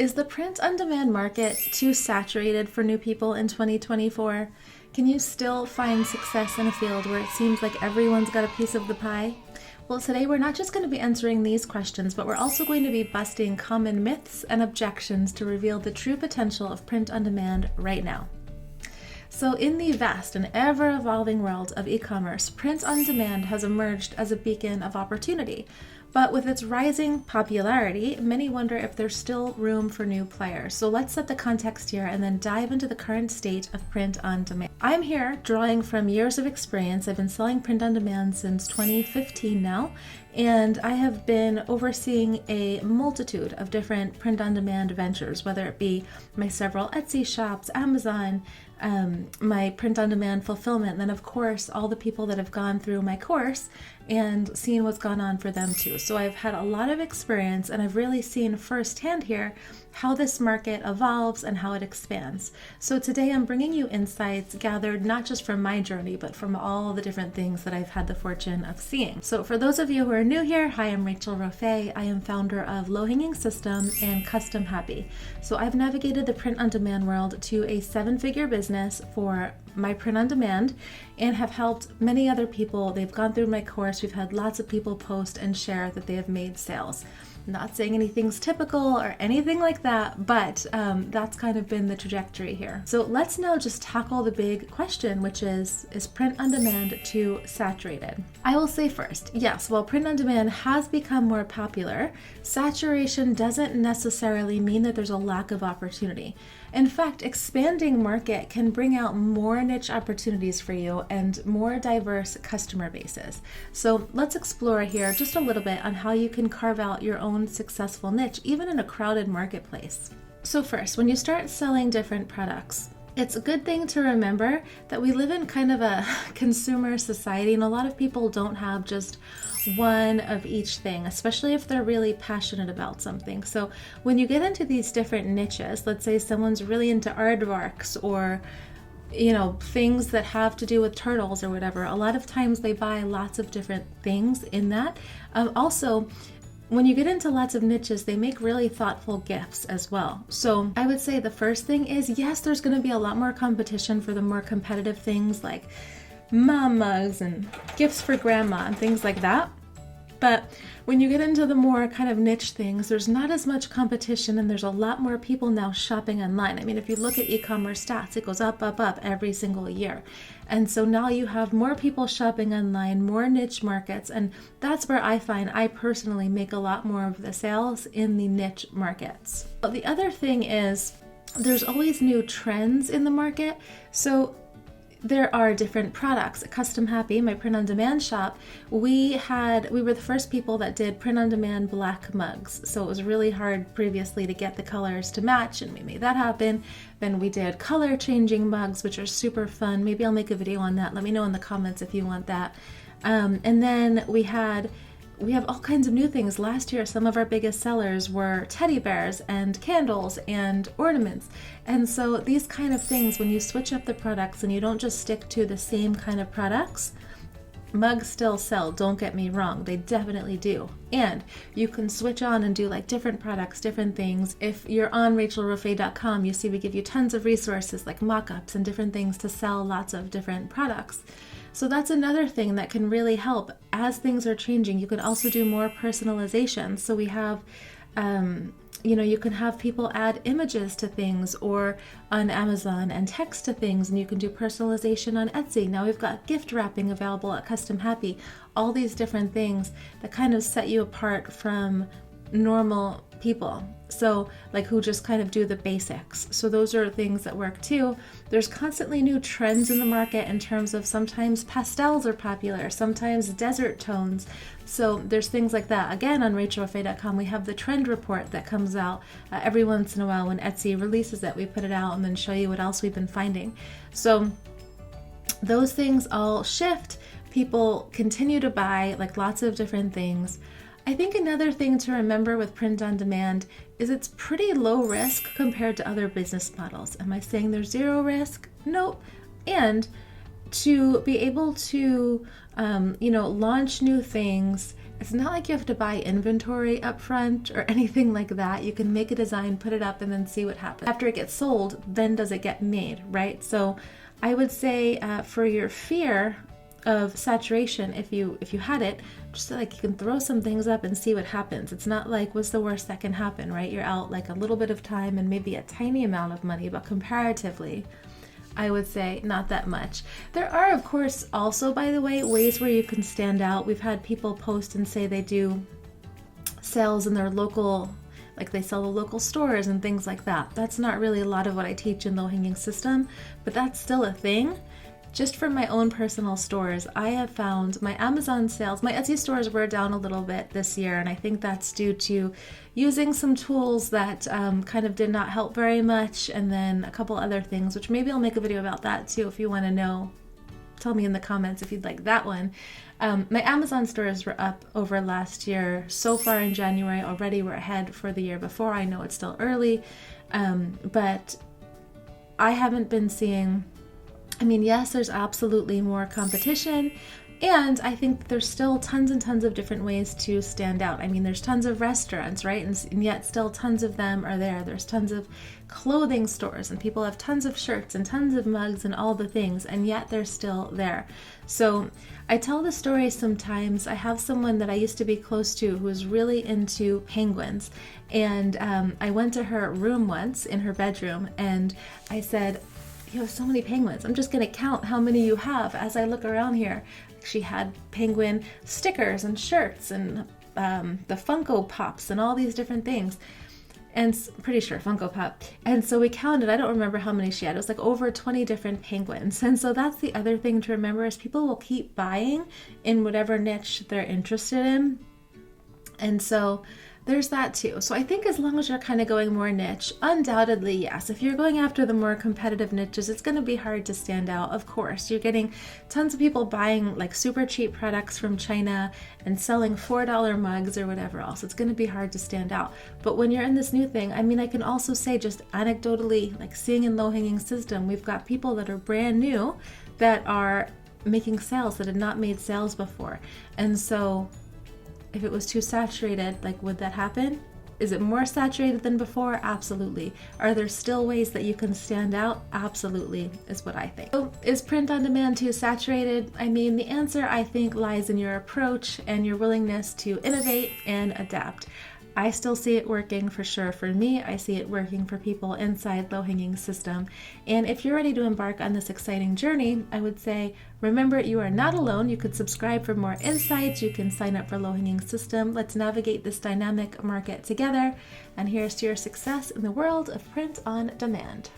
Is the print-on-demand market too saturated for new people in 2024? Can you still find success in a field where it seems like everyone's got a piece of the pie? Well, today we're not just going to be answering these questions, but we're also going to be busting common myths and objections to reveal the true potential of print-on-demand right now. So in the vast and ever-evolving world of e-commerce, print-on-demand has emerged as a beacon of opportunity. But with its rising popularity, many wonder if there's still room for new players. So let's set the context here and then dive into the current state of print-on-demand. I'm here drawing from years of experience. I've been selling print-on-demand since 2015 now, and I have been overseeing a multitude of different print-on-demand ventures, whether it be my several Etsy shops, Amazon, my print-on-demand fulfillment, and then of course all the people that have gone through my course and seen what's gone on for them too. So I've had a lot of experience, and I've really seen firsthand here how this market evolves and how it expands. So today I'm bringing you insights gathered not just from my journey, but from all the different things that I've had the fortune of seeing. So for those of you who are new here, hi, I'm Rachel Rofe. I am founder of Low Hanging System and Custom Happy. So I've navigated the print-on-demand world to a 7-figure business for my print-on-demand and have helped many other people. They've gone through my course. We've had lots of people post and share that they have made sales. Not saying anything's typical or anything like that, but that's kind of been the trajectory here. So let's now just tackle the big question, which is print-on-demand too saturated? I will say first, yes, while print-on-demand has become more popular, saturation doesn't necessarily mean that there's a lack of opportunity. In fact, expanding market can bring out more niche opportunities for you and more diverse customer bases. So let's explore here just a little bit on how you can carve out your own successful niche, even in a crowded marketplace. So first, when you start selling different products, it's a good thing to remember that we live in kind of a consumer society, and a lot of people don't have just one of each thing, especially if they're really passionate about something. So when you get into these different niches, let's say someone's really into aardvarks or things that have to do with turtles or whatever, a lot of times they buy lots of different things in that. Also, when you get into lots of niches, they make really thoughtful gifts as well. So I would say the first thing is, yes, there's going to be a lot more competition for the more competitive things like mom mugs and gifts for grandma and things like that. But when you get into the more kind of niche things, there's not as much competition, and there's a lot more people now shopping online. I mean, if you look at e-commerce stats, it goes up, up, up every single year. And so now you have more people shopping online, more niche markets, and that's where I find I personally make a lot more of the sales in the niche markets. But the other thing is there's always new trends in the market. So there are different products. At Custom Happy, my print-on-demand shop, we were the first people that did print-on-demand black mugs. So it was really hard previously to get the colors to match, and we made that happen. Then we did color changing mugs, which are super fun. Maybe I'll make a video on that. Let me know in the comments if you want that. And then we have all kinds of new things. Last year, some of our biggest sellers were teddy bears and candles and ornaments. And so these kind of things, when you switch up the products and you don't just stick to the same kind of products, mugs still sell, don't get me wrong, they definitely do. And you can switch on and do like different products, different things. If you're on rachelrofe.com, you see we give you tons of resources like mock-ups and different things to sell lots of different products. So that's another thing that can really help. As things are changing, you can also do more personalization. So we have, you can have people add images to things or on Amazon and text to things, and you can do personalization on Etsy. Now we've got gift wrapping available at Custom Happy. All these different things that kind of set you apart from normal people. So like who just kind of do the basics. So those are things that work too. There's constantly new trends in the market in terms of sometimes pastels are popular, sometimes desert tones. So there's things like that. Again, on rachelrofe.com, we have the trend report that comes out every once in a while when Etsy releases it. We put it out and then show you what else we've been finding. So those things all shift. People continue to buy like lots of different things. I think another thing to remember with print-on-demand is it's pretty low risk compared to other business models. Am I saying there's zero risk? Nope. And to be able to, launch new things It's not like you have to buy inventory up front or anything like that. You can make a design, put it up, and then see what happens. After it gets sold, then does it get made, right? So I would say for your fear of saturation, if you had it, just like you can throw some things up and see what happens. It's not like what's the worst that can happen, right? You're out like a little bit of time and maybe a tiny amount of money, but comparatively, I would say not that much. There are, of course, also, by the way, ways where you can stand out. We've had people post and say they do sales in their local, like they sell to local stores and things like that. That's not really a lot of what I teach in low-hanging system, but that's still a thing. Just from my own personal stores, I have found my Amazon sales, my Etsy stores were down a little bit this year, and I think that's due to using some tools that kind of did not help very much, and then a couple other things, which maybe I'll make a video about that too if you want to know. Tell me in the comments if you'd like that one. My Amazon stores were up over last year. So far in January already, we're ahead for the year before. I know it's still early, but I haven't been seeing... I mean, yes, there's absolutely more competition, and I think there's still tons and tons of different ways to stand out. I mean, there's tons of restaurants, right? And yet still tons of them are there. There's tons of clothing stores, and people have tons of shirts and tons of mugs and all the things, and yet they're still there. So I tell the story sometimes. I have someone that I used to be close to who was really into penguins, and I went to her room once in her bedroom, and I said, "You have so many penguins. I'm just going to count how many you have as I look around here." She had penguin stickers and shirts and the Funko Pops and all these different things. And pretty sure Funko Pop. And so we counted, I don't remember how many she had. It was like over 20 different penguins. And so that's the other thing to remember is people will keep buying in whatever niche they're interested in. And so there's that too. So I think as long as you're kind of going more niche, undoubtedly, yes. If you're going after the more competitive niches, it's going to be hard to stand out. Of course, you're getting tons of people buying like super cheap products from China and selling $4 mugs or whatever else. It's going to be hard to stand out. But when you're in this new thing, I mean, I can also say just anecdotally, like seeing in low-hanging system, we've got people that are brand new that are making sales that had not made sales before. And so if it was too saturated, like would that happen? Is it more saturated than before? Absolutely. Are there still ways that you can stand out? Absolutely, is what I think. So is print on demand too saturated? I mean, the answer I think lies in your approach and your willingness to innovate and adapt. I still see it working for sure for me. I see it working for people inside low-hanging system. And if you're ready to embark on this exciting journey, I would say, remember you are not alone. You could subscribe for more insights. You can sign up for low-hanging system. Let's navigate this dynamic market together. And here's to your success in the world of print on demand.